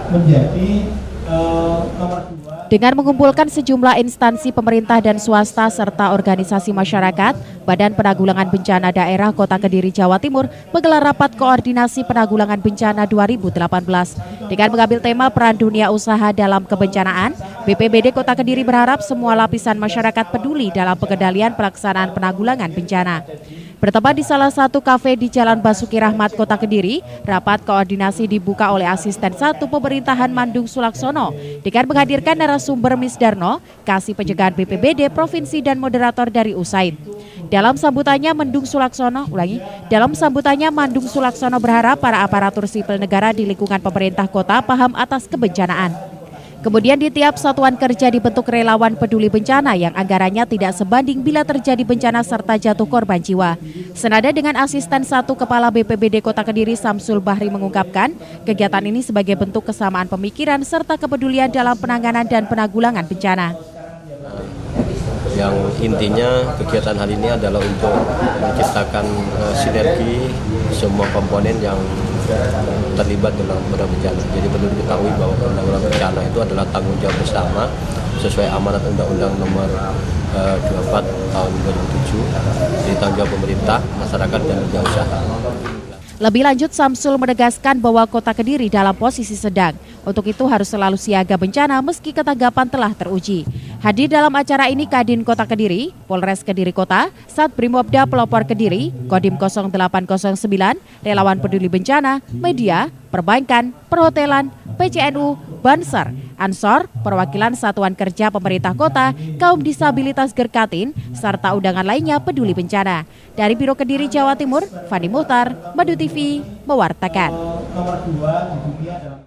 menjadi nomor 2. Dengan mengumpulkan sejumlah instansi pemerintah dan swasta serta organisasi masyarakat, Badan Penanggulangan Bencana Daerah Kota Kediri, Jawa Timur menggelar rapat koordinasi penanggulangan bencana 2018. Dengan mengambil tema peran dunia usaha dalam kebencanaan, BPBD Kota Kediri berharap semua lapisan masyarakat peduli dalam pengendalian pelaksanaan penanggulangan bencana. Bertempat di salah satu kafe di Jalan Basuki Rahmat, Kota Kediri, rapat koordinasi dibuka oleh Asisten 1 Pemerintahan Mandung Sulaksono dengan menghadirkan narasumber Misdarno, Kasih Pencegahan BPBD Provinsi dan moderator dari USAID. Dalam sambutannya Mandung Sulaksono berharap para aparatur sipil negara di lingkungan pemerintah kota paham atas kebencanaan. Kemudian di tiap satuan kerja dibentuk relawan peduli bencana yang anggarannya tidak sebanding bila terjadi bencana serta jatuh korban jiwa. Senada dengan Asisten 1 Kepala BPBD Kota Kediri Samsul Bahri mengungkapkan, kegiatan ini sebagai bentuk kesamaan pemikiran serta kepedulian dalam penanganan dan penanggulangan bencana. Yang intinya kegiatan hari ini adalah untuk menciptakan sinergi semua komponen yang terlibat dalam bencana. Jadi perlu diketahui bahwa penanggulangan bencana itu adalah tanggung jawab bersama sesuai amanat Undang-Undang Nomor 24 Tahun 2007. Jadi tanggung jawab pemerintah, masyarakat, dan dunia usaha. Lebih lanjut, Samsul menegaskan bahwa Kota Kediri dalam posisi sedang. Untuk itu harus selalu siaga bencana meski ketanggapan telah teruji. Hadir dalam acara ini Kadin Kota Kediri, Polres Kediri Kota, Sat Brimobda Pelopor Kediri, Kodim 0809, Relawan Peduli Bencana, Media, Perbankan, Perhotelan, PCNU, Banser, Ansor, Perwakilan Satuan Kerja Pemerintah Kota, Kaum Disabilitas Gerkatin, serta undangan lainnya peduli bencana. Dari Biro Kediri, Jawa Timur, Fani Muhtar, Madu TV, mewartakan. Nomor 2 di dunia dalam